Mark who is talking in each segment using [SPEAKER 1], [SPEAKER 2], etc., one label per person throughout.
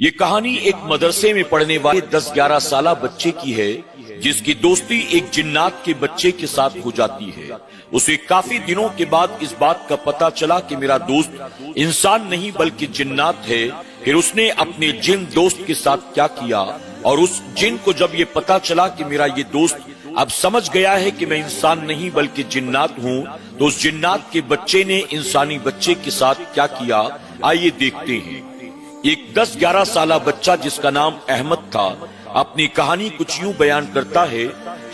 [SPEAKER 1] یہ کہانی ایک مدرسے میں پڑھنے والے 10-11 سالہ بچے کی ہے جس کی دوستی ایک جنات کے بچے کے ساتھ ہو جاتی ہے۔ اسے کافی دنوں کے بعد اس بات کا پتہ چلا کہ میرا دوست انسان نہیں بلکہ جنات ہے۔ پھر اس نے اپنے جن دوست کے ساتھ کیا کیا، اور اس جن کو جب یہ پتہ چلا کہ میرا یہ دوست اب سمجھ گیا ہے کہ میں انسان نہیں بلکہ جنات ہوں، تو اس جنات کے بچے نے انسانی بچے کے ساتھ کیا کیا، آئیے دیکھتے ہیں۔ ایک 10-11 سالہ بچہ جس کا نام احمد تھا اپنی کہانی کچھ یوں بیان کرتا ہے۔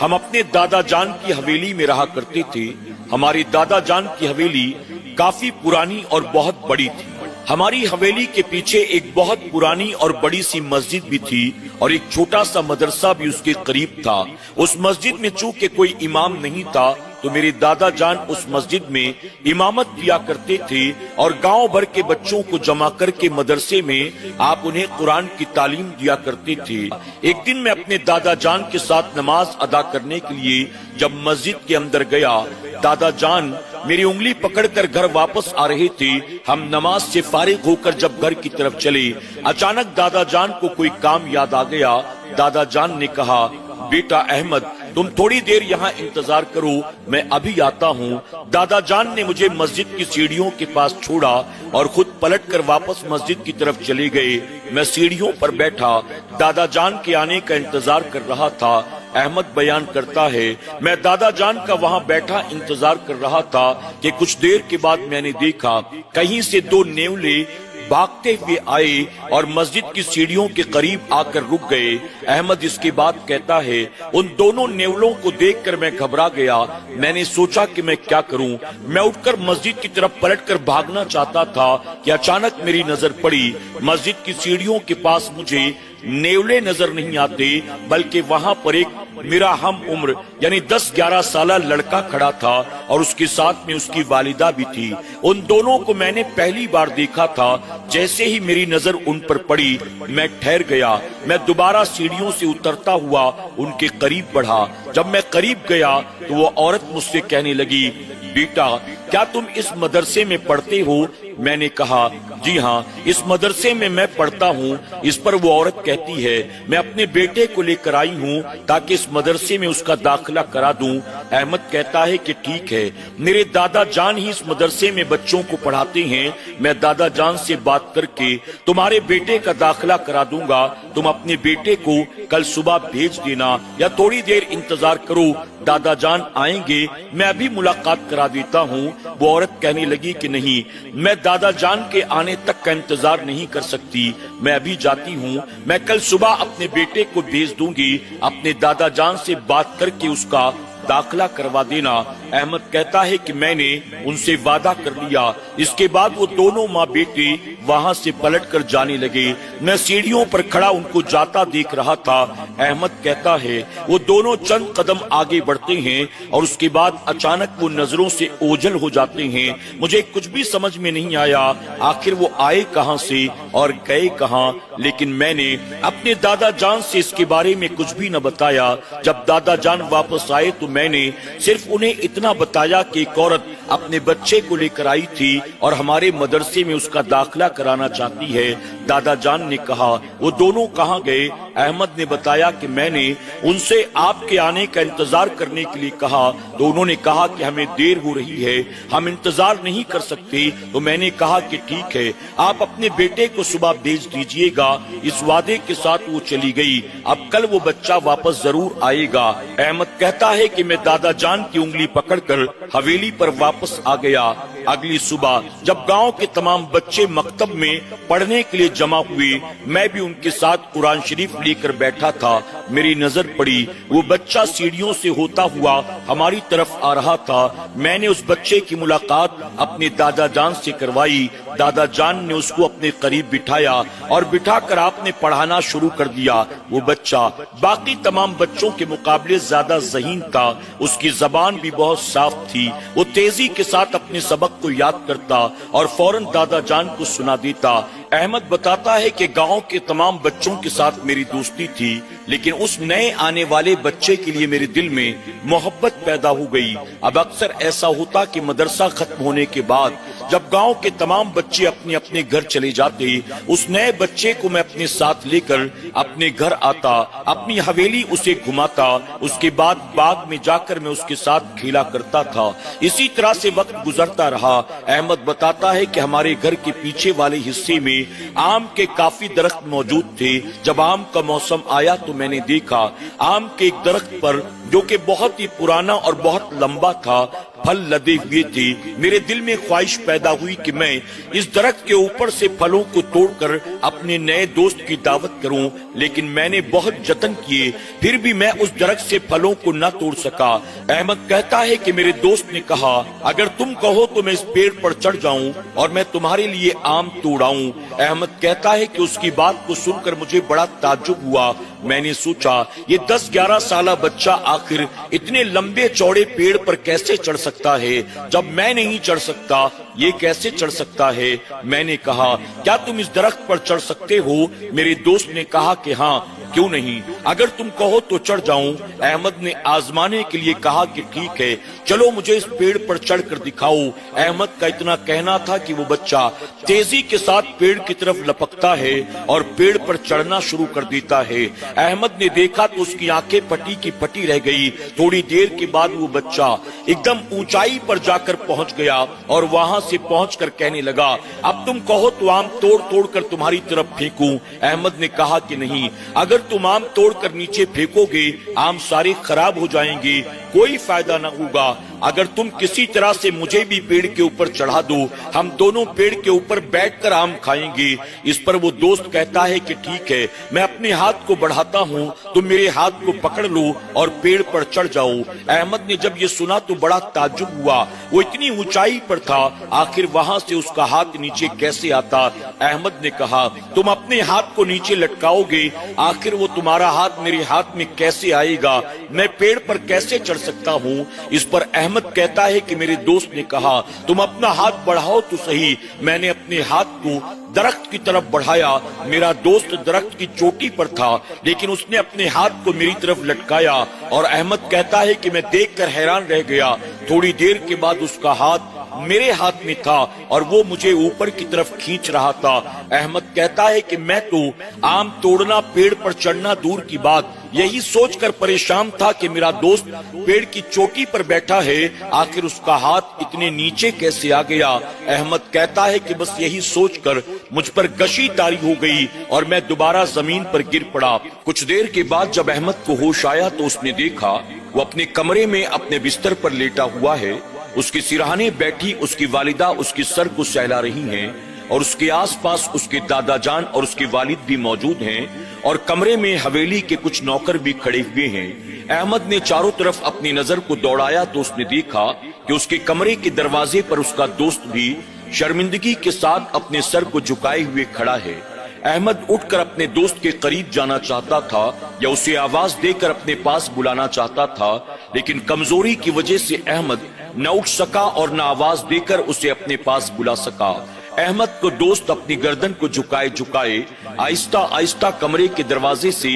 [SPEAKER 1] ہم اپنے دادا جان کی حویلی میں رہا کرتے تھے۔ ہماری دادا جان کی حویلی کافی پرانی اور بہت بڑی تھی۔ ہماری حویلی کے پیچھے ایک بہت پرانی اور بڑی سی مسجد بھی تھی اور ایک چھوٹا سا مدرسہ بھی اس کے قریب تھا۔ اس مسجد میں چونکہ کوئی امام نہیں تھا تو میرے دادا جان اس مسجد میں امامت کیا کرتے تھے اور گاؤں بھر کے بچوں کو جمع کر کے مدرسے میں آپ انہیں قرآن کی تعلیم دیا کرتے تھے۔ ایک دن میں اپنے دادا جان کے ساتھ نماز ادا کرنے کے لیے جب مسجد کے اندر گیا، دادا جان میری انگلی پکڑ کر گھر واپس آ رہے تھے۔ ہم نماز سے فارغ ہو کر جب گھر کی طرف چلے، اچانک دادا جان کو کوئی کام یاد آ گیا۔ دادا جان نے کہا، بیٹا احمد تم تھوڑی دیر یہاں انتظار کرو، میں ابھی آتا ہوں۔ دادا جان نے مجھے مسجد کی سیڑھیوں کے پاس چھوڑا اور خود پلٹ کر واپس مسجد کی طرف چلے گئے۔ میں سیڑھیوں پر بیٹھا دادا جان کے آنے کا انتظار کر رہا تھا۔ احمد بیان کرتا ہے، میں دادا جان کا وہاں بیٹھا انتظار کر رہا تھا کہ کچھ دیر کے بعد میں نے دیکھا کہیں سے دو نیولے بھاگتے ہوئے آئے اور مسجد کی سیڑھیوں کے قریب آ کر رک گئے۔ احمد اس کے بعد کہتا ہے، ان دونوں نیولوں کو دیکھ کر میں گھبرا گیا۔ میں نے سوچا کہ میں کیا کروں۔ میں اٹھ کر مسجد کی طرف پلٹ کر بھاگنا چاہتا تھا کہ اچانک میری نظر پڑی مسجد کی سیڑھیوں کے پاس مجھے نیولے نظر نہیں آتے بلکہ وہاں پر ایک میرا ہم عمر یعنی 10-11 سالہ لڑکا کھڑا تھا اور اس کے ساتھ میں اس کی والدہ بھی تھی۔ ان دونوں کو میں نے پہلی بار دیکھا تھا۔ جیسے ہی میری نظر ان پر پڑی میں ٹھہر گیا۔ میں دوبارہ سیڑھیوں سے اترتا ہوا ان کے قریب بڑھا۔ جب میں قریب گیا تو وہ عورت مجھ سے کہنے لگی، بیٹا کیا تم اس مدرسے میں پڑھتے ہو؟ میں نے کہا، جی ہاں اس مدرسے میں میں پڑھتا ہوں۔ اس پر وہ عورت کہتی ہے، میں اپنے بیٹے کو لے کر آئی ہوں تاکہ اس مدرسے میں اس کا داخلہ کرا دوں۔ احمد کہتا ہے کہ ٹھیک ہے، میرے دادا جان ہی اس مدرسے میں بچوں کو پڑھاتے ہیں۔ میں دادا جان سے بات کر کے تمہارے بیٹے کا داخلہ کرا دوں گا۔ تم اپنے بیٹے کو کل صبح بھیج دینا یا تھوڑی دیر انتظار کرو، دادا جان آئیں گے، میں ابھی ملاقات کرا دیتا ہوں۔ وہ عورت کہنے لگی کہ نہیں، میں دادا جان کے آنے تک کا انتظار نہیں کر سکتی، میں ابھی جاتی ہوں۔ میں کل صبح اپنے بیٹے کو بھیج دوں گی، اپنے دادا جان سے بات کر کے اس کا داخلہ کروا دینا۔ احمد کہتا ہے کہ میں نے ان سے وعدہ کر لیا۔ اس کے بعد وہ دونوں ماں بیٹے وہاں سے پلٹ کر جانے لگے۔ میں سیڑھیوں پر کھڑا ان کو جاتا دیکھ رہا تھا۔ احمد کہتا ہے، وہ دونوں چند قدم آگے بڑھتے ہیں اور اس کے بعد اچانک وہ نظروں سے اوجھل ہو جاتے ہیں۔ مجھے کچھ بھی سمجھ میں نہیں آیا آخر وہ آئے کہاں سے اور گئے کہاں، لیکن میں نے اپنے دادا جان سے اس کے بارے میں کچھ بھی نہ بتایا۔ جب دادا جان واپس آئے تو میں نے صرف انہیں اتنا بتایا کہ ایک عورت اپنے بچے کو لے کر آئی تھی اور ہمارے مدرسے میں اس کا داخلہ کرانا چاہتی ہے۔ دادا جان نے کہا، وہ دونوں کہاں گئے؟ احمد نے بتایا کہ میں نے ان سے آپ کے آنے کا انتظار کرنے کے لیے کہا تو انہوں نے کہا کہ ہمیں دیر ہو رہی ہے، ہم انتظار نہیں کر سکتے۔ تو میں نے کہا کہ ٹھیک ہے، آپ اپنے بیٹے کو صبح بھیج دیجئے گا۔ اس وعدے کے ساتھ وہ چلی گئی۔ اب کل وہ بچہ واپس ضرور آئے گا۔ احمد کہتا ہے کہ میں دادا جان کی انگلی پکڑ کر حویلی پر واپس آ گیا۔ اگلی صبح جب گاؤں کے تمام بچے مکتب میں پڑھنے کے لیے جمع ہوئے، میں بھی ان کے ساتھ قرآن شریف لے کر بیٹھا تھا۔ میری نظر پڑی وہ بچہ سیڑھیوں سے ہوتا ہوا ہماری طرف آ رہا تھا۔ میں نے اس بچے کی ملاقات اپنے دادا جان سے کروائی۔ دادا جان نے اس کو اپنے قریب بٹھایا اور بٹھا کر آپ نے پڑھانا شروع کر دیا۔ وہ بچہ باقی تمام بچوں کے مقابلے زیادہ ذہین تھا، اس کی زبان بھی بہت صاف تھی۔ وہ تیزی کے ساتھ اپنے سبق کو یاد کرتا اور فوراً دادا جان کو سنا دیتا۔ احمد بتاتا ہے کہ گاؤں کے تمام بچوں کے ساتھ میری دوستی تھی۔ لیکن اس نئے آنے والے بچے کے لیے میرے دل میں محبت پیدا ہو گئی۔ اب اکثر ایسا ہوتا کہ مدرسہ ختم ہونے کے بعد جب گاؤں کے تمام بچے اپنے اپنے گھر چلے جاتے، اس نئے بچے کو میں اپنے ساتھ لے کر اپنے گھر آتا، اپنی حویلی اسے گھماتا، اس کے بعد باغ میں جا کر میں اس کے ساتھ کھیلا کرتا تھا۔ اسی طرح سے وقت گزرتا رہا۔ احمد بتاتا ہے کہ ہمارے گھر کے پیچھے والے حصے میں آم کے کافی درخت موجود تھے۔ جب آم کا موسم آیا تو میں نے دیکھا آم کے ایک درخت پر جو کہ بہت ہی پرانا اور بہت لمبا تھا، پھل لدے ہوئے تھے۔ میرے دل میں خواہش پیدا ہوئی کہ میں اس درخت کے اوپر سے پھلوں کو توڑ کر اپنے نئے دوست کی دعوت کروں، لیکن میں نے بہت جتن کیے، پھر بھی میں اس درخت سے پھلوں کو نہ توڑ سکا۔ احمد کہتا ہے کہ میرے دوست نے کہا اگر تم کہو تو میں اس پیڑ پر چڑھ جاؤں اور میں تمہارے لیے آم توڑاؤں۔ احمد کہتا ہے کہ اس کی بات کو سن کر مجھے بڑا تعجب ہوا۔ میں نے سوچا یہ 10-11 سالہ بچہ آخر اتنے لمبے چوڑے پیڑ پر کیسے چڑھ سکتا ہے جب میں نہیں چڑھ سکتا، یہ کیسے چڑھ سکتا ہے؟ میں نے کہا کیا تم اس درخت پر چڑھ سکتے ہو؟ میرے دوست نے کہا کہ ہاں، کیوں نہیں، اگر تم کہو تو چڑھ جاؤں۔ احمد نے آزمانے کے لیے کہا کہ ٹھیک ہے، چلو مجھے اس پیڑ پر چڑھ کر دکھاؤ۔ احمد کا اتنا کہنا تھا کہ وہ بچہ تیزی کے ساتھ پیڑ کی طرف لپکتا ہے اور پیڑ پر چڑھنا شروع کر دیتا ہے۔ احمد نے دیکھا تو اس کی آنکھیں پٹی کی پٹی رہ گئی۔ تھوڑی دیر کے بعد وہ بچہ ایک دم اونچائی پر جا کر پہنچ گیا اور وہاں سے پہنچ کر کہنے لگا اب تم کہو تو آم توڑ توڑ کر تمہاری طرف پھینکوں۔ احمد نے کہا کہ نہیں، اگر تم آم توڑ کر نیچے پھینکو گے آم سارے خراب ہو جائیں گے، کوئی فائدہ نہ ہوگا۔ اگر تم کسی طرح سے مجھے بھی پیڑ کے اوپر چڑھا دو، ہم دونوں پیڑ کے اوپر بیٹھ کر آم کھائیں گے۔ اس پر وہ دوست کہتا ہے کہ ٹھیک ہے، میں اپنے ہاتھ کو بڑھاتا ہوں، تم میرے ہاتھ کو پکڑ لو اور پیڑ پر چڑھ جاؤ۔ احمد نے جب یہ سنا تو بڑا تعجب ہوا، وہ اتنی اونچائی پر تھا، آخر وہاں سے اس کا ہاتھ نیچے کیسے آتا؟ احمد نے کہا تم اپنے ہاتھ کو نیچے لٹکاؤ گے، آخر وہ تمہارا ہاتھ میرے ہاتھ میں کیسے آئے گا؟ میں پیڑ پر کیسے چڑھ سکتا ہوں؟ اس پر احمد کہتا ہے کہ میرے دوست نے کہا تم اپنا ہاتھ بڑھاؤ تو صحیح۔ میں نے اپنے ہاتھ کو درخت کی طرف بڑھایا۔ میرا دوست درخت کی چوٹی پر تھا لیکن اس نے اپنے ہاتھ کو میری طرف لٹکایا اور احمد کہتا ہے کہ میں دیکھ کر حیران رہ گیا۔ تھوڑی دیر کے بعد اس کا ہاتھ میرے ہاتھ میں تھا اور وہ مجھے اوپر کی طرف کھینچ رہا تھا۔ احمد کہتا ہے کہ میں تو آم توڑنا، پیڑ پر چڑھنا دور کی بات، یہی سوچ کر پریشان تھا کہ میرا دوست پیڑ کی چوٹی پر بیٹھا ہے، آخر اس کا ہاتھ اتنے نیچے کیسے آ گیا؟ احمد کہتا ہے کہ بس یہی سوچ کر مجھ پر غشی طاری ہو گئی اور میں دوبارہ زمین پر گر پڑا۔ کچھ دیر کے بعد جب احمد کو ہوش آیا تو اس نے دیکھا وہ اپنے کمرے میں اپنے بستر پر لیٹا ہوا ہے۔ اس کی سرہانے بیٹھی اس کی والدہ اس کے سر کو سہلا رہی ہیں اور اس کے آس پاس اس کے دادا جان اور اس کے والد بھی موجود ہیں اور کمرے میں حویلی کے کچھ نوکر بھی کھڑے ہوئے ہیں۔ احمد نے چاروں طرف اپنی نظر کو دوڑایا تو اس نے دیکھا کہ اس کے کمرے کے دروازے پر اس کا دوست بھی شرمندگی کے ساتھ اپنے سر کو جھکائے ہوئے کھڑا ہے۔ احمد اٹھ کر اپنے دوست کے قریب جانا چاہتا تھا یا اسے آواز دے کر اپنے پاس بلانا چاہتا تھا، لیکن کمزوری کی وجہ سے احمد نہ اٹھ سکا اور نہ آواز دے کر اسے اپنے پاس بلا سکا۔ احمد کو دوست اپنی گردن کو جھکائے جھکائے آہستہ آہستہ کمرے کے دروازے سے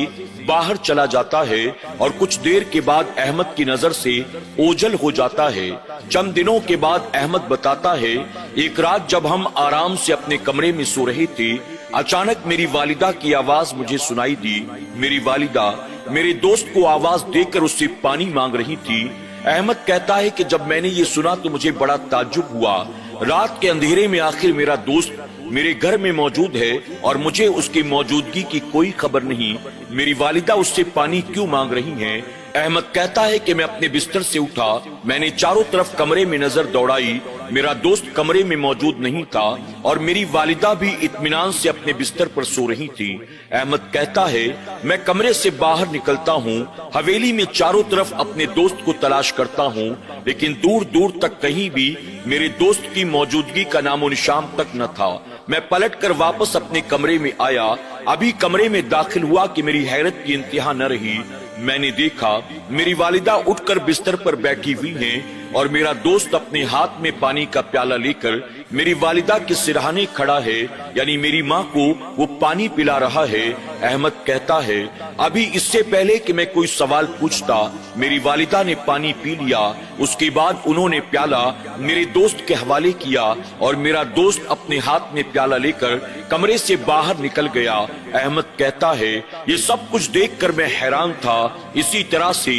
[SPEAKER 1] باہر چلا جاتا ہے اور کچھ دیر کے بعد احمد کی نظر سے اوجھل ہو جاتا ہے۔ چند دنوں کے بعد احمد بتاتا ہے ایک رات جب ہم آرام سے اپنے کمرے میں سو رہے تھے، اچانک میری والدہ کی آواز مجھے سنائی دی۔ میری والدہ میرے دوست کو آواز دے کر اس سے پانی مانگ رہی تھی۔ احمد کہتا ہے کہ جب میں نے یہ سنا تو مجھے بڑا تعجب ہوا۔ رات کے اندھیرے میں آخر میرا دوست میرے گھر میں موجود ہے اور مجھے اس کی موجودگی کی کوئی خبر نہیں، میری والدہ اس سے پانی کیوں مانگ رہی ہیں؟ احمد کہتا ہے کہ میں اپنے بستر سے اٹھا، میں نے چاروں طرف کمرے میں نظر دوڑائی، میرا دوست کمرے میں موجود نہیں تھا اور میری والدہ بھی اطمینان سے اپنے بستر پر سو رہی تھی۔ احمد کہتا ہے میں کمرے سے باہر نکلتا ہوں، حویلی میں چاروں طرف اپنے دوست کو تلاش کرتا ہوں، لیکن دور دور تک کہیں بھی میرے دوست کی موجودگی کا نام و نشان تک نہ تھا۔ میں پلٹ کر واپس اپنے کمرے میں آیا، ابھی کمرے میں داخل ہوا کہ میری حیرت کی انتہا نہ رہی۔ میں نے دیکھا میری والدہ اٹھ کر بستر پر بیٹھی ہوئی ہیں اور میرا دوست اپنے ہاتھ میں پانی کا پیالہ لے کر میری والدہ کے سرہانے کھڑا ہے، یعنی میری ماں کو وہ پانی پلا رہا ہے۔ احمد کہتا ہے ابھی اس سے پہلے کہ میں کوئی سوال پوچھتا میری والدہ نے پانی پی لیا۔ اس کے بعد انہوں نے پیالہ میرے دوست کے حوالے کیا اور میرا دوست اپنے ہاتھ میں پیالہ لے کر کمرے سے باہر نکل گیا۔ احمد کہتا ہے یہ سب کچھ دیکھ کر میں حیران تھا۔ اسی طرح سے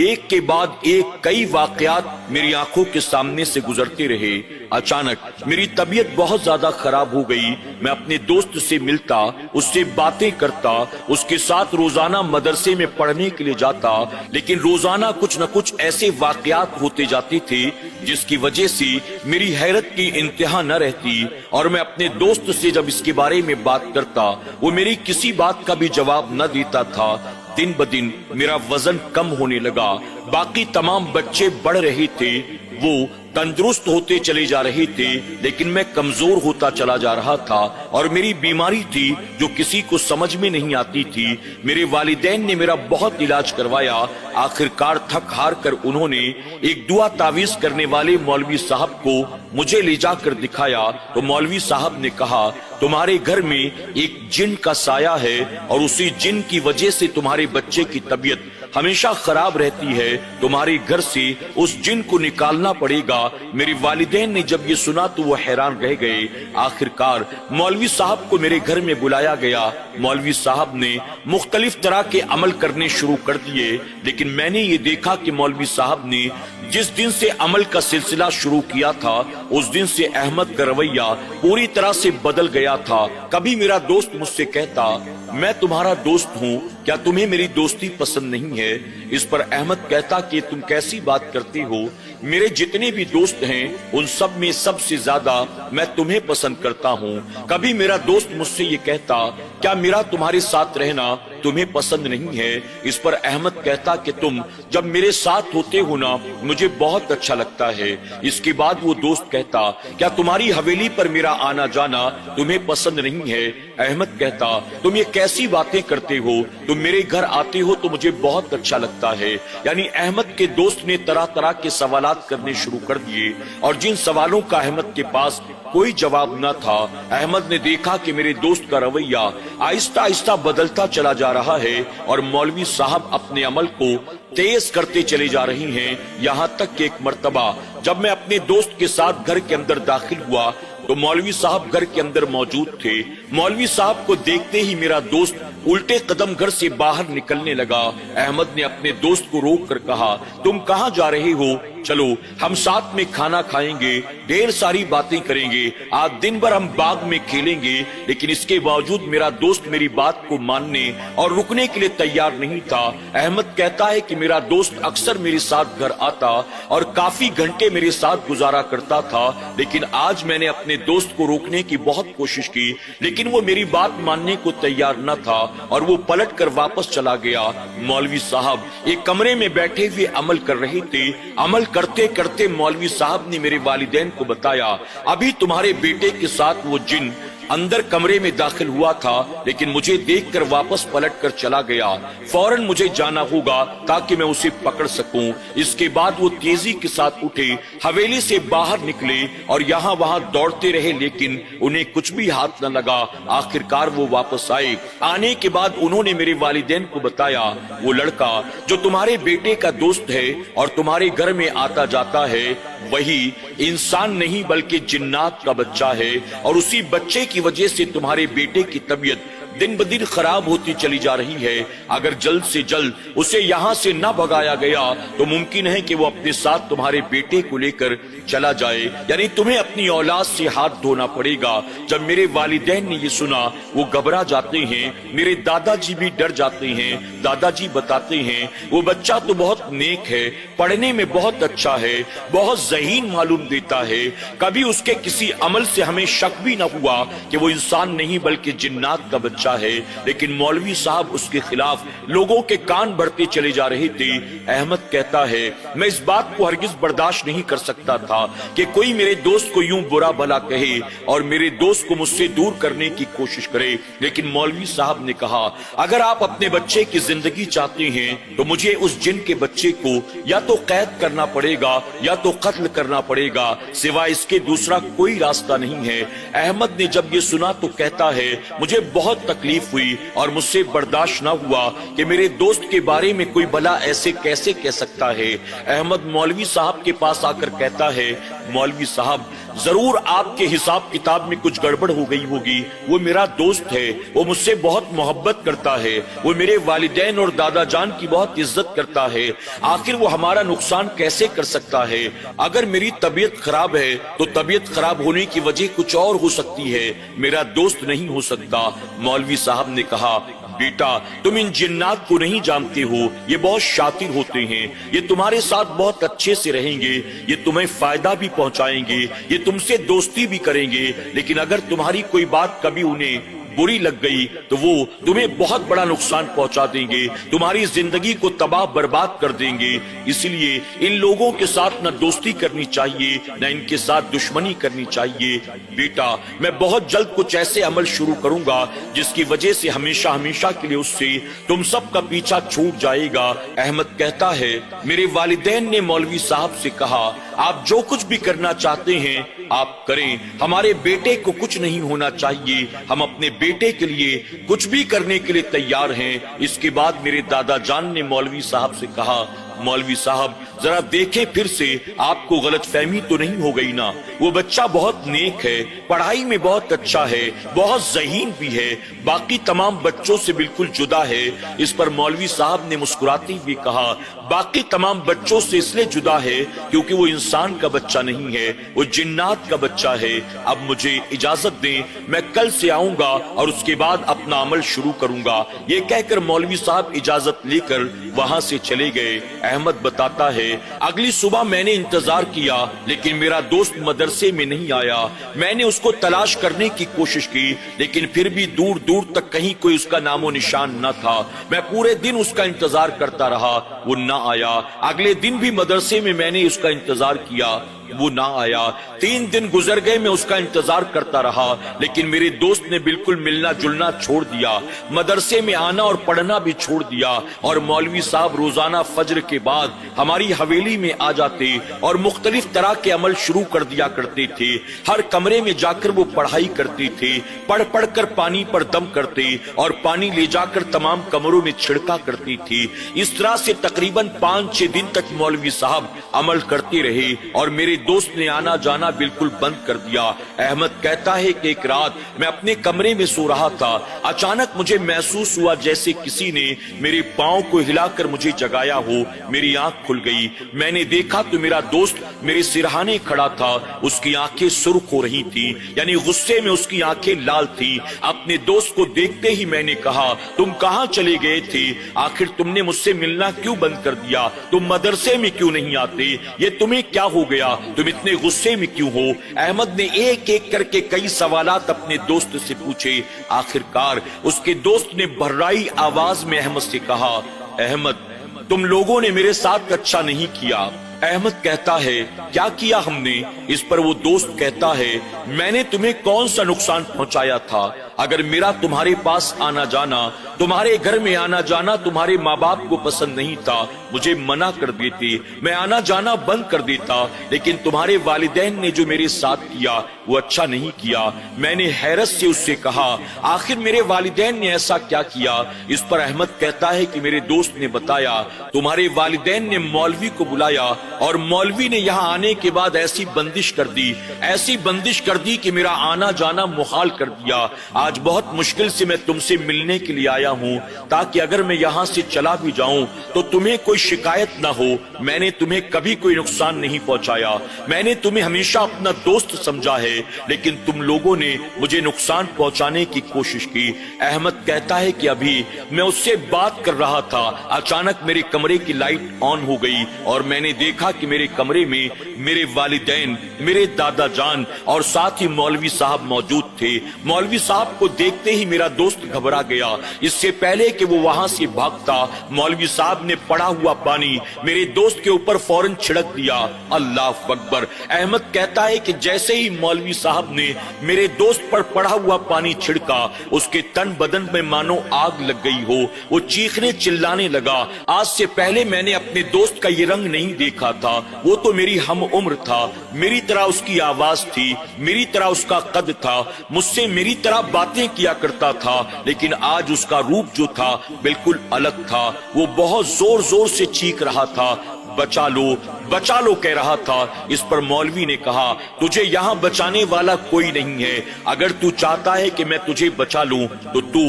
[SPEAKER 1] ایک کے بعد ایک کئی واقعات میری آنکھوں کے سامنے سے گزرتے رہے۔ اچانک میری طبیعت بہت زیادہ خراب ہو گئی۔ میں اپنے دوست سے ملتا، اس سے باتیں کرتا، اس کے ساتھ روزانہ مدرسے میں پڑھنے کے لیے جاتا، لیکن روزانہ کچھ نہ کچھ ایسے واقعات ہوتے جاتے تھے جس کی وجہ سے میری حیرت کی انتہا نہ رہتی، اور میں اپنے دوست سے جب اس کے بارے میں بات کرتا وہ میری کسی بات کا بھی جواب نہ دیتا تھا۔ دن بدن میرا وزن کم ہونے لگا، باقی تمام بچے بڑھ رہے تھے، وہ تندرست ہوتے چلے جا رہے تھے، لیکن میں کمزور ہوتا چلا جا رہا تھا، اور میری بیماری تھی جو کسی کو سمجھ میں نہیں آتی تھی۔ میرے والدین نے میرا بہت علاج کروایا، آخر کار تھک ہار کر انہوں نے ایک دعا تعویذ کرنے والے مولوی صاحب کو مجھے لے جا کر دکھایا تو مولوی صاحب نے کہا تمہارے گھر میں ایک جن کا سایہ ہے اور اسی جن کی وجہ سے تمہارے بچے کی طبیعت ہمیشہ خراب رہتی ہے، تمہارے گھر سے اس جن کو نکالنا پڑے گا۔ میرے والدین نے جب یہ سنا تو وہ حیران رہ گئے۔ آخر کار مولوی صاحب کو میرے گھر میں بلایا گیا۔ مولوی صاحب نے مختلف طرح کے عمل کرنے شروع کر دیے، لیکن میں نے یہ دیکھا کہ مولوی صاحب نے جس دن سے عمل کا سلسلہ شروع کیا تھا اس دن سے احمد کا رویہ پوری طرح سے بدل گیا تھا۔ کبھی میرا دوست مجھ سے کہتا میں تمہارا دوست ہوں، کیا تمہیں میری دوستی پسند نہیں ہے؟ اس پر احمد کہتا کہ تم کیسی بات کرتے ہو، میرے جتنے بھی دوست ہیں ان سب میں سب سے زیادہ میں تمہیں پسند کرتا ہوں۔ کبھی میرا دوست مجھ سے یہ کہتا کیا میرا تمہارے ساتھ رہنا تمہیں پسند نہیں ہے؟ اس پر احمد کہتا کہ تم جب میرے ساتھ ہوتے ہو نا مجھے بہت اچھا لگتا ہے۔ اس کے بعد وہ دوست کہتا کیا تمہاری حویلی پر میرا آنا جانا تمہیں پسند نہیں ہے؟ احمد کہتا تم یہ کیسی باتیں کرتے ہو، تم میرے گھر آتے ہو تو مجھے بہت اچھا لگتا ہے۔ یعنی احمد کے دوست نے طرح طرح کے سوالات کرنے شروع کر دیے، اور جن سوالوں کا احمد کے پاس کوئی جواب نہ تھا، احمد نے دیکھا کہ میرے دوست کا رویہ آہستہ آہستہ بدلتا چلا جا رہا ہے، اور مولوی صاحب اپنے عمل کو تیز کرتے چلے جا رہی ہیں، یہاں تک کہ ایک مرتبہ جب میں اپنے دوست کے ساتھ گھر کے اندر داخل ہوا تو مولوی صاحب گھر کے اندر موجود تھے۔ مولوی صاحب کو دیکھتے ہی میرا دوست الٹے قدم گھر سے باہر نکلنے لگا۔ احمد نے اپنے دوست کو روک کر کہا تم کہاں جا رہے ہو؟ چلو ہم ساتھ میں کھانا کھائیں گے، ڈھیر ساری باتیں کریں گے، آج دن بھر ہم باغ میں کھیلیں گے۔ لیکن اس کے باوجود میرا دوست میری بات کو ماننے اور رکنے کے لیے تیار نہیں تھا۔ احمد کہتا ہے کہ میرا دوست اکثر میرے ساتھ گھر آتا اور کافی گھنٹے میرے ساتھ گزارا کرتا تھا، لیکن آج میں نے اپنے دوست کو روکنے کی بہت کوشش کی، لیکن وہ میری بات ماننے کو تیار نہ تھا اور وہ پلٹ کر واپس چلا گیا۔ مولوی صاحب ایک کمرے میں بیٹھے ہوئے عمل کر رہے تھے۔ عمل کرتے کرتے مولوی صاحب نے میرے والدین کو بتایا ابھی تمہارے بیٹے کے ساتھ وہ جن اندر کمرے میں داخل ہوا تھا، لیکن مجھے دیکھ کر واپس پلٹ کر چلا گیا۔ فوراً مجھے جانا ہوگا تاکہ میں اسے پکڑ سکوں۔ اس کے بعد وہ تیزی کے ساتھ اٹھے، حویلی سے باہر نکلے اور یہاں وہاں دوڑتے رہے، لیکن انہیں کچھ بھی ہاتھ نہ لگا۔ آخر کار وہ واپس آئے۔ آنے کے بعد انہوں نے میرے والدین کو بتایا وہ لڑکا جو تمہارے بیٹے کا دوست ہے اور تمہارے گھر میں آتا جاتا ہے وہی انسان نہیں بلکہ جنات کا بچہ ہے، اور اسی بچے کی وجہ سے تمہارے بیٹے کی طبیعت دن بدن خراب ہوتی چلی جا رہی ہے۔ اگر جلد سے جلد اسے یہاں سے نہ بھگایا گیا تو ممکن ہے کہ وہ اپنے ساتھ تمہارے بیٹے کو لے کر چلا جائے، یعنی تمہیں اپنی اولاد سے ہاتھ دھونا پڑے گا۔ جب میرے والدین نے یہ سنا وہ گھبرا جاتے ہیں، میرے دادا جی بھی ڈر جاتے ہیں۔ دادا جی بتاتے ہیں وہ بچہ تو بہت نیک ہے، پڑھنے میں بہت اچھا ہے، بہت ذہین معلوم دیتا ہے، کبھی اس کے کسی عمل سے ہمیں شک بھی نہ ہوا کہ وہ انسان نہیں بلکہ جنات کا بچہ بچہ ہے، لیکن مولوی صاحب اس کے خلاف لوگوں کے کان بھرتے چلے جا رہے تھے۔ احمد کہتا ہے میں اس بات کو ہرگز برداشت نہیں کر سکتا تھا کہ کوئی میرے دوست کو یوں برا بھلا کہے اور میرے دوست کو مجھ سے دور کرنے کی کوشش کرے، لیکن مولوی صاحب نے کہا اگر آپ اپنے بچے کی زندگی چاہتے ہیں تو مجھے اس جن کے بچے کو یا تو قید کرنا پڑے گا یا تو قتل کرنا پڑے گا، سوائے اس کے دوسرا کوئی راستہ نہیں ہے۔ احمد نے جب یہ سنا تو کہتا ہے مجھے بہت تکلیف ہوئی اور مجھ سے برداشت نہ ہوا کہ میرے دوست کے بارے میں کوئی بھلا ایسے کیسے کہہ سکتا ہے۔ احمد مولوی صاحب کے پاس آ کر کہتا ہے مولوی صاحب ضرور آپ کے حساب کتاب میں کچھ گڑبڑ ہو گئی ہوگی، وہ میرا دوست ہے، وہ مجھ سے بہت محبت کرتا ہے، وہ میرے والدین اور دادا جان کی بہت عزت کرتا ہے، آخر وہ ہمارا نقصان کیسے کر سکتا ہے؟ اگر میری طبیعت خراب ہے تو طبیعت خراب ہونے کی وجہ کچھ اور ہو سکتی ہے، میرا دوست نہیں ہو سکتا۔ مولوی صاحب نے کہا بیٹا تم ان جنات کو نہیں جانتے ہو، یہ بہت شاطر ہوتے ہیں، یہ تمہارے ساتھ بہت اچھے سے رہیں گے، یہ تمہیں فائدہ بھی پہنچائیں گے، یہ تم سے دوستی بھی کریں گے، لیکن اگر تمہاری کوئی بات کبھی انہیں بری لگ گئی تو وہ تمہیں بہت بڑا نقصان پہنچا دیں گے، تمہاری زندگی کو تباہ برباد کر دیں گے۔ اس لیے ان لوگوں کے ساتھ نہ دوستی کرنی چاہیے نہ ان کے ساتھ دشمنی کرنی چاہیے۔ بیٹا میں بہت جلد کچھ ایسے عمل شروع کروں گا جس کی وجہ سے ہمیشہ ہمیشہ کے لیے اس سے تم سب کا پیچھا چھوٹ جائے گا۔ احمد کہتا ہے میرے والدین نے مولوی صاحب سے کہا آپ جو کچھ بھی کرنا چاہتے ہیں آپ کریں، ہمارے بیٹے کو کچھ نہیں ہونا چاہیے، ہم اپنے بیٹے کے لیے کچھ بھی کرنے کے لیے تیار ہیں۔ اس کے بعد میرے دادا جان نے مولوی صاحب سے کہا مولوی صاحب ذرا دیکھیں پھر سے آپ کو غلط فہمی تو نہیں ہو گئی نا، وہ بچہ بہت نیک ہے، پڑھائی میں بہت اچھا ہے، بہت ذہین بھی ہے، باقی تمام بچوں سے بالکل جدا ہے۔ اس پر مولوی صاحب نے مسکراتے ہوئے کہا باقی تمام بچوں سے اس لیے جدا ہے کیونکہ وہ انسان کا بچہ نہیں ہے، وہ جنات کا بچہ ہے۔ اب مجھے اجازت دیں، میں کل سے آؤں گا اور اس کے بعد اپنا عمل شروع کروں گا۔ یہ کہہ کر مولوی صاحب اجازت لے کر وہاں سے چلے گئے۔ احمد بتاتا ہے اگلی صبح میں نے انتظار کیا لیکن میرا دوست مدرسے میں نہیں آیا، میں نے اس کو تلاش کرنے کی کوشش کی لیکن پھر بھی دور دور تک کہیں کوئی اس کا نام و نشان نہ تھا، میں پورے دن اس کا انتظار کرتا رہا، وہ نہ آیا۔ اگلے دن بھی مدرسے میں نے اس کا انتظار کیا، وہ نہ آیا۔ 3 دن گزر گئے، میں اس کا انتظار کرتا رہا لیکن میرے دوست نے بالکل ملنا جلنا چھوڑ دیا، مدرسے میں آنا اور پڑھنا بھی چھوڑ دیا، اور مولوی صاحب روزانہ فجر کے بعد ہماری حویلی میں آ جاتے اور مختلف طرح کے عمل شروع کر دیا کرتے تھے۔ ہر کمرے میں جا کر وہ پڑھائی کرتے تھے، پڑھ پڑھ کر پانی پر دم کرتے اور پانی لے جا کر تمام کمروں میں چھڑکا کرتی تھی۔ اس طرح سے تقریباً 5-6 دن تک مولوی صاحب عمل کرتے رہے اور میرے دوست نے آنا جانا بالکل بند کر دیا۔ احمد کہتا ہے کہ ایک رات میں اپنے کمرے میں سو رہا تھا، اچانک مجھے محسوس ہوا جیسے کسی نے میرے پاؤں کو ہلا کر مجھے جگایا ہو، میری آنکھ کھل گئی، میں نے دیکھا تو میرا دوست میرے سرہانے کھڑا تھا، اس کی آنکھیں سرخ ہو رہی تھی، یعنی غصے میں اس کی آنکھیں لال تھی۔ اپنے دوست کو دیکھتے ہی میں نے کہا تم کہاں چلے گئے تھے؟ آخر تم نے مجھ سے ملنا کیوں بند کر دیا؟ تم مدرسے میں کیوں نہیں آتے؟ یہ تمہیں کیا ہو گیا؟ تم اتنے غصے میں کیوں ہو؟ احمد نے ایک ایک کر کے کئی سوالات اپنے دوست سے پوچھے۔ آخر کار اس کے دوست نے بھرائی آواز میں احمد سے کہا احمد تم لوگوں نے میرے ساتھ اچھا نہیں کیا۔ احمد کہتا ہے کیا کیا ہم نے؟ اس پر وہ دوست کہتا ہے میں نے تمہیں کون سا نقصان پہنچایا تھا؟ اگر میرا تمہارے پاس آنا جانا، تمہارے گھر میں آنا جانا تمہارے ماں باپ کو پسند نہیں تھا، مجھے منع کر دیتے، میں آنا جانا بند کر دیتا، لیکن تمہارے والدین نے جو میرے ساتھ کیا وہ اچھا نہیں کیا۔ میں نے حیرت سے اس سے کہا آخر میرے والدین نے ایسا کیا کیا؟ اس پر احمد کہتا ہے کہ میرے دوست نے بتایا تمہارے والدین نے مولوی کو بلایا اور مولوی نے یہاں آنے کے بعد ایسی بندش کر دی کہ میرا آنا جانا محال کر دیا۔ آج بہت مشکل سے میں تم سے ملنے کے لیے آیا ہوں تاکہ اگر میں یہاں سے چلا بھی جاؤں تو تمہیں کوئی شکایت نہ ہو۔ میں نے تمہیں کبھی کوئی نقصان نہیں پہنچایا، میں نے تمہیں ہمیشہ اپنا دوست سمجھا ہے، لیکن تم لوگوں نے مجھے نقصان پہنچانے کی کوشش کی۔ احمد کہتا ہے کہ ابھی میں اس سے بات کر رہا تھا، اچانک میرے کمرے کی لائٹ آن ہو گئی اور میں نے دیکھا کہ میرے کمرے میں میرے والدین، میرے دادا جان اور ساتھ ہی مولوی صاحب موجود تھے۔ مولوی صاحب صاحب کو دیکھتے ہی میرا دوست گھبرا گیا۔ اس سے پہلے کہ وہ وہاں سے بھاگتا، مولوی صاحب نے پڑا ہوا پانی میرے دوست کے اوپر فوراً چھڑک دیا۔ اللہ اکبر۔ احمد کہتا ہے کہ جیسے ہی مولوی صاحب نے میرے دوست پر پڑا ہوا پانی چھڑکا، اس کے تن بدن میں مانو آگ لگ گئی ہو۔ وہ چیخنے چلانے لگا۔ آج سے پہلے میں نے اپنے دوست کا یہ رنگ نہیں دیکھا تھا۔ وہ تو میری ہم عمر تھا، میری طرح اس کی آواز تھی، میری طرح اس کا قد تھا، مجھ سے میری طرح باتیں کیا کرتا تھا، لیکن آج اس کا روپ جو تھا بالکل الگ تھا۔ وہ بہت زور زور سے چیخ رہا تھا، بچا لو بچا لو کہہ رہا تھا۔ اس پر مولوی نے کہا، تجھے یہاں بچانے والا کوئی نہیں ہے، اگر تو چاہتا ہے کہ میں تجھے بچا لوں تو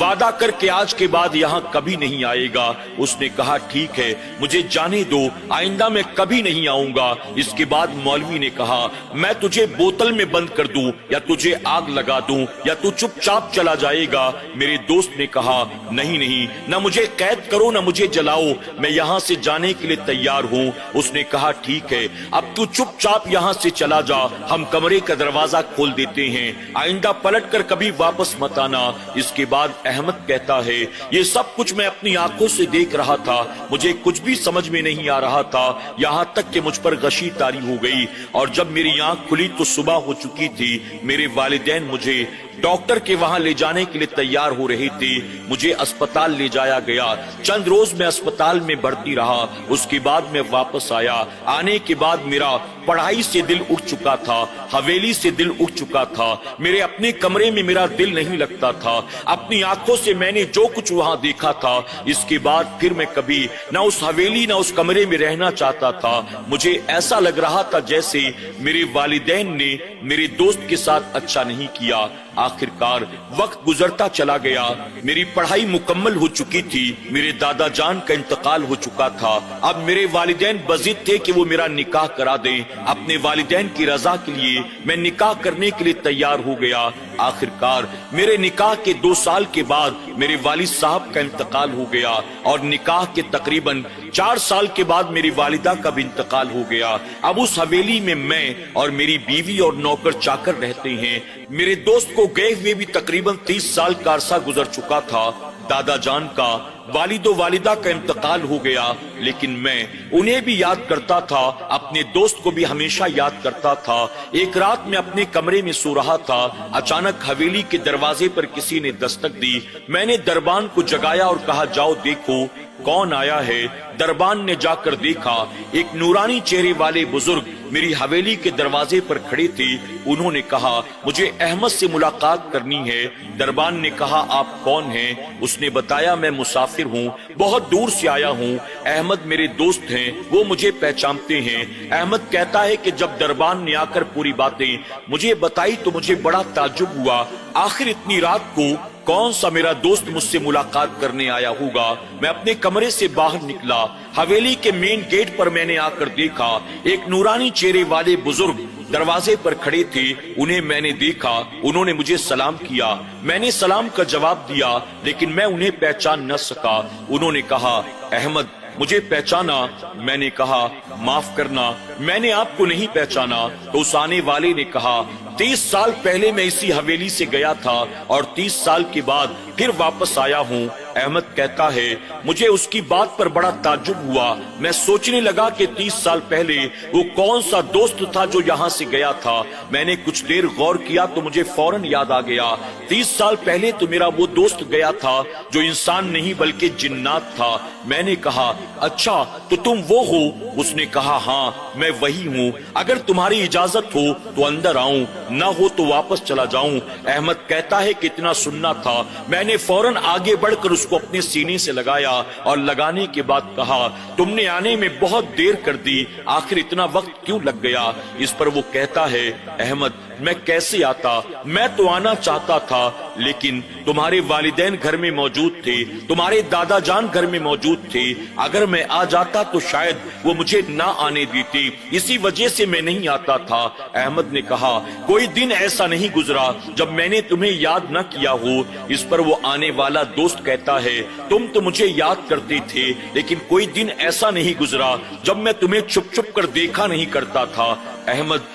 [SPEAKER 1] وعدہ کر کے آج کے بعد یہاں کبھی نہیں آئے گا۔ اس نے کہا ٹھیک ہے، مجھے جانے دو، آئندہ میں کبھی نہیں آؤں گا۔ اس کے بعد مولوی نے کہا، میں تجھے بوتل میں بند کر دوں یا تجھے آگ لگا دوں یا تو چپ چاپ چلا جائے گا؟ میرے دوست نے کہا، نہیں نہیں، نہ مجھے قید کرو نہ مجھے جلاؤ، میں یہاں سے جانے کے لیے تیار ہوں۔ اس نے کہا ٹھیک ہے، اب تو چپ چاپ یہاں سے چلا جا، ہم کمرے کا دروازہ کھول دیتے ہیں، آئندہ پلٹ کر کبھی واپس مت آنا۔ اس کے بعد احمد کہتا ہے، یہ سب کچھ میں اپنی آنکھوں سے دیکھ رہا تھا، مجھے کچھ بھی سمجھ میں نہیں آ رہا تھا، یہاں تک کہ مجھ پر غشی طاری ہو گئی، اور جب میری آنکھ کھلی تو صبح ہو چکی تھی۔ میرے والدین مجھے ڈاکٹر کے وہاں لے جانے کے لیے تیار ہو رہی تھی، مجھے اسپتال لے جایا گیا۔ چند روز میں اسپتال میں بھرتی رہا، اس کے بعد میں واپس آیا۔ آنے کے بعد میرا پڑھائی سے دل اٹھ چکا تھا، حویلی سے دل اٹھ چکا تھا، میرے اپنے کمرے میں میرا دل نہیں لگتا تھا، اپنی آنکھوں سے میں نے جو کچھ وہاں دیکھا تھا، اس کے بعد پھر میں کبھی نہ اس حویلی نہ اس کمرے میں رہنا چاہتا تھا۔ مجھے ایسا لگ رہا تھا جیسے میرے والدین نے میرے دوست کے ساتھ اچھا نہیں کیا۔ آخر کار وقت گزرتا چلا گیا، میری پڑھائی مکمل ہو چکی تھی، میرے دادا جان کا انتقال ہو چکا تھا۔ اب میرے والدین بضد تھے کہ وہ میرا نکاح کرا دیں۔ اپنے والدین کی رضا کے لیے میں نکاح کرنے کے لیے تیار ہو گیا۔ آخر کار میرے نکاح کے 2 سال کے بعد میرے والد صاحب کا انتقال ہو گیا، اور نکاح کے تقریباً 4 سال کے بعد میری والدہ کا بھی انتقال ہو گیا۔ اب اس حویلی میں اور میری بیوی اور نوکر چاکر رہتے ہیں۔ میرے دوست کو گئے ہوئے بھی تقریباً 30 سال کا عرصہ گزر چکا تھا۔ دادا جان کا، والد و والدہ کا انتقال ہو گیا، لیکن میں انہیں بھی یاد کرتا تھا، اپنے دوست کو بھی ہمیشہ یاد کرتا تھا۔ ایک رات میں اپنے کمرے میں سو رہا تھا، اچانک حویلی کے دروازے پر کسی نے دستک دی۔ میں نے دربان کو جگایا اور کہا، جاؤ دیکھو کون آیا ہے۔ دربان نے جا کر دیکھا، ایک نورانی چہرے والے بزرگ میری حویلی کے دروازے پر کھڑے تھے۔ انہوں نے کہا، مجھے احمد سے ملاقات کرنی ہے۔ دربان نے کہا، آپ کون ہیں؟ اس نے بتایا، میں مسافر ہوں، بہت دور سے آیا ہوں۔ احمد میرے دوست ہیں، وہ مجھے پہچانتے ہیں۔ احمد کہتا ہے کہ جب دربان نے آ کر پوری باتیں مجھے بتائی تو مجھے بڑا تعجب ہوا، آخر اتنی رات کو کون سا میرا دوست مجھ سے ملاقات کرنے آیا ہوگا۔ میں اپنے کمرے سے باہر نکلا، حویلی کے مین گیٹ پر میں نے آ کر دیکھا، ایک نورانی چہرے والے بزرگ دروازے پر کھڑے تھے۔ انہیں میں نے دیکھا، انہوں نے مجھے سلام کیا، میں نے سلام کا جواب دیا، لیکن میں انہیں پہچان نہ سکا۔ انہوں نے کہا، احمد مجھے پہچانا؟ میں نے کہا، معاف کرنا، میں نے آپ کو نہیں پہچانا۔ تو اس آنے والے نے کہا، 30 سال پہلے میں اسی حویلی سے گیا تھا اور 30 سال کے بعد پھر واپس آیا ہوں۔ احمد کہتا ہے، مجھے اس کی بات پر بڑا تعجب ہوا۔ میں سوچنے لگا کہ 30 سال پہلے وہ کون سا دوست تھا جو یہاں سے گیا تھا۔ میں نے کچھ دیر غور کیا تو مجھے فوراً یاد آ گیا، 30 سال پہلے تو میرا وہ دوست گیا تھا جو انسان نہیں بلکہ جنات تھا۔ میں نے کہا، اچھا تو تم وہ ہو؟ اس نے کہا، ہاں میں وہی ہوں، اگر تمہاری اجازت ہو تو اندر آؤں، نہ ہو تو واپس چلا جاؤں۔ احمد کہتا ہے کہ اتنا سننا تھا۔ میں نے فوراً آگے بڑھ کر اس کو اپنے سینے سے لگایا اور لگانے کے بعد کہا، تم نے آنے میں بہت دیر کر دی، آخر اتنا وقت کیوں لگ گیا؟ اس پر وہ کہتا ہے، احمد میں کیسے آتا، میں تو آنا چاہتا تھا، لیکن تمہارے والدین گھر میں موجود تھے، تمہارے دادا جان گھر میں موجود تھے، اگر میں آ جاتا تو شاید وہ مجھے نہ آنے دیتی، اسی وجہ سے میں نہیں آتا تھا۔ احمد نے کہا، کوئی دن ایسا نہیں گزرا جب میں نے تمہیں یاد نہ کیا ہو۔ اس پر وہ آنے والا دوست کہتا ہے، تم تو مجھے یاد کرتے تھے، لیکن کوئی دن ایسا نہیں گزرا جب میں تمہیں چھپ چھپ کر دیکھا نہیں کرتا تھا۔ احمد